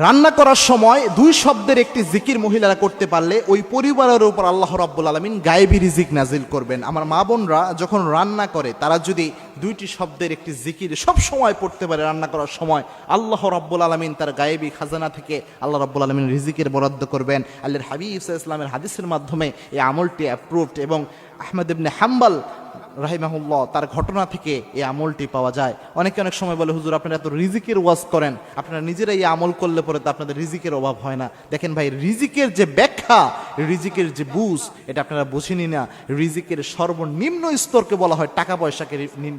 রান্না করার সময় দুই শব্দের একটি জিকির মহিলারা করতে পারলে ওই পরিবারের উপর আল্লাহ রাব্বুল আলামিন গায়েবী রিজিক নাজিল করবেন। আমার মা বোনরা যখন রান্না করে তারা যদি দুইটি শব্দের একটি জিকির সব সময় পড়তে পারে রান্না করার সময়, আল্লাহ রাব্বুল আলামিন তার গায়েবী খাজানা থেকে আল্লাহ রাব্বুল আলামিন রিজিকের বরাদ্দ করবেন। আল্লাহর হাবিব সাল্লাল্লাহু আলাইহি ওয়াসাল্লামের হাদিসের মাধ্যমে এই আমলটি অ্যাপ্রুভড এবং আহমদ ইবনে হাম্বল রাহিমাহুল্লাহ তার ঘটনা থেকে এই আমলটি পাওয়া যায়। অনেকে অনেক সময় বলে, হুজুর আপনারা এত রিজিকের ওয়াজ করেন, আপনারা নিজেরাই এই আমল করলে পরে তো আপনাদের রিজিকের অভাব হয় না। দেখেন ভাই, রিজিকের যে ব্যাখ্যা, রিজিকের যে বুঝ, এটা আপনারা বুঝেনি না। রিজিকের সর্বনিম্ন স্তরকে বলা হয় টাকা পয়সাকে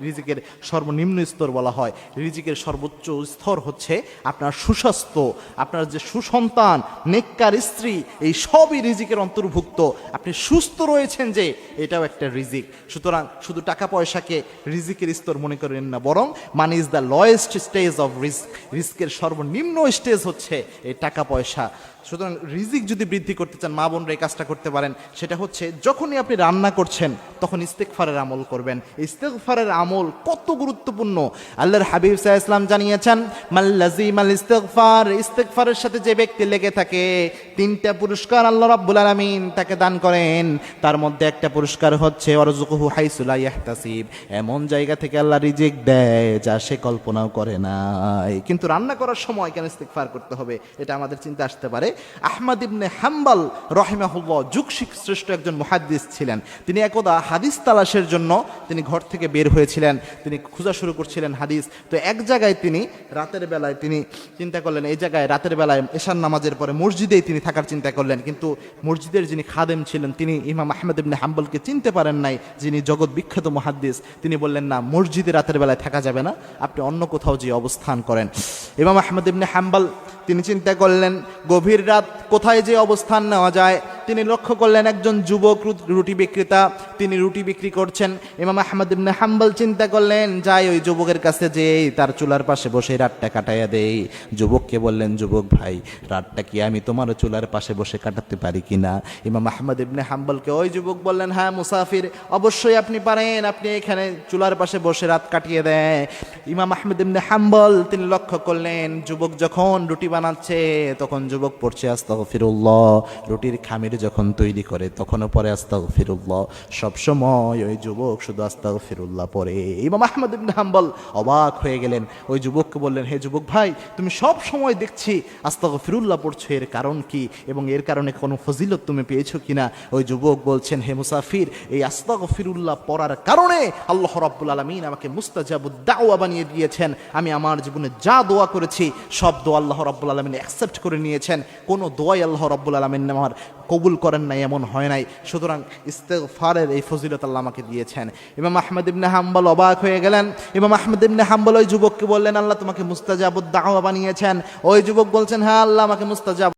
রিজিকের সর্বনিম্ন স্তর বলা হয়। রিজিকের সর্বোচ্চ স্তর হচ্ছে আপনার সুস্বাস্থ্য, আপনার যে সুসন্তান, নেককার স্ত্রী, এই সবই রিজিকের অন্তর্ভুক্ত। আপনি সুস্থ রয়েছেন যে, এটাও একটা রিজিক। সুতরাং শুধু টাকা পয়সাকে রিজিকের স্তর মনে করেন না, বরং money is the lowest stage of risk. রিস্কের সর্বনিম্ন স্টেজ হচ্ছে এই টাকা পয়সা। সুতরাং রিজিক যদি বৃদ্ধি করতে চান, মা বোনরা এই কাজটা করতে পারেন। সেটা হচ্ছে যখনই আপনি রান্না করছেন তখন ইস্তেগফারের আমল করবেন। ইস্তেগফারের আমল কত গুরুত্বপূর্ণ আল্লাহর হাবিব সাল্লাল্লাহু আলাইহি ওয়াসাল্লাম জানিয়েছেন, মাল্লাজিমাল ইস্তেগফার, ইস্তেগফারের সাথে যে ব্যক্তি লেগে থাকে, তিনটা পুরস্কার আল্লাহ রাব্বুল আলামিন তাকে দান করেন। তার মধ্যে একটা পুরস্কার হচ্ছে ওয়ারযুকুহু হাইসু লা ইয়াহতাসিব, এমন জায়গা থেকে আল্লাহ রিজিক দেয় যা সে কল্পনাও করে নাই। কিন্তু রান্না করার সময় কেন ইস্তেগফার করতে হবে, এটা আমাদের চিন্তা আসতে পারে। আহমদ ইবনে হাম্বল রাহিমাহুল্লাহ যুগ শ্রেষ্ঠ একজন মুহাদ্দিস ছিলেন। তিনি একদা হাদিস তালাশের জন্য তিনি ঘর থেকে বের হয়েছিলেন, তিনি খোঁজা শুরু করছিলেন হাদিস। তো এক জায়গায় তিনি রাতের বেলায় তিনি চিন্তা করলেন, এই জায়গায় রাতের বেলায় এশার নামাজের পরে মসজিদেই তিনি থাকার চিন্তা করলেন। কিন্তু মসজিদের যিনি খাদেম ছিলেন, তিনি ইমাম আহমদ ইবনে হাম্বলকে চিনতে পারেন নাই, যিনি জগৎ বিখ্যাত মুহাদ্দিস। তিনি বললেন, না, মসজিদে রাতের বেলায় থাকা যাবে না, আপনি অন্য কোথাও যে অবস্থান করেন। ইমাম আহমদ ইবনে হাম্বল তিনি চিন্তা করলেন, গভীর রাত কোথায় যে অবস্থান নেওয়া যায়। তিনি লক্ষ্য করলেন একজন যুবক রুটি বিক্রেতা, তিনি রুটি বিক্রি করছেন। ইমাম আহমদ ইবনে হাম্বল চিন্তা করলেন, যাই ওই যুবকের কাছে যে তার চুলার পাশে বসে রাতটা কাটাইয়া দেই। যুবককে বললেন, যুবক ভাই, রাতটা কি আমি তোমার চুলার পাশে বসে কাটাতে পারি কিনা? ইমাম আহমদ ইবনে হাম্বলকে ওই যুবক বললেন, হ্যাঁ মুসাফির, অবশ্যই আপনি পারেন, আপনি এখানে চুলার পাশে বসে রাত কাটিয়ে দেয়। ইমাম আহমদ ইবনে হাম্বল তিনি লক্ষ্য করলেন, যুবক যখন রুটি বানাচ্ছে তখন যুবক পড়ছে আস্তাগফিরুল্লাহ, রুটির খামির যখন তৈরি করে তখনও পরে আস্তাগফিরুল্লাহ। সবসময় ওই যুবক শুধু আস্তাগফিরুল্লাহ পড়ে। ইমাম আহমদ ইবনে হাম্বল অবাক হয়ে গেলেন। ওই যুবককে বললেন, হে যুবক ভাই, তুমি সব সময় দেখছি আস্তাগফিরুল্লাহ পড়ছো, এর কারণ কি এবং এর কারণে কোনো ফজিলত তুমি পেয়েছো কিনা? ওই যুবক বলছেন, হে মুসাফির, এই আস্তাগফিরুল্লাহ পড়ার কারণে আল্লাহ রাব্বুল আলামিন আমাকে মুস্তাজাবুদ দাওয়া বানিয়ে দিয়েছেন। আমি আমার জীবনে যা দোয়া করেছি সব দোয়া আল্লাহ রাব্বুল আলামিন অ্যাকসেপ্ট করে নিয়েছেন। কোনো দোয়াই আল্লাহ রাব্বুল আলামিন আমার কবুল করেন নাই, এমন হয় নাই। সুতরাং ইস্তেগফারের এই ফজিলত আল্লাহ আমাকে দিয়েছেন। ইমাম আহমদ ইবনে হাম্বল অবাক হয়ে গেলেন। ইমাম আহমদ ইবনে হাম্বল ওই যুবককে বললেন, আল্লাহ তোমাকে মুস্তাজাবুদ দাওয়া বানিয়েছেন। ওই যুবক বলছেন, হ্যাঁ, আল্লাহ আমাকে মুস্তাজাব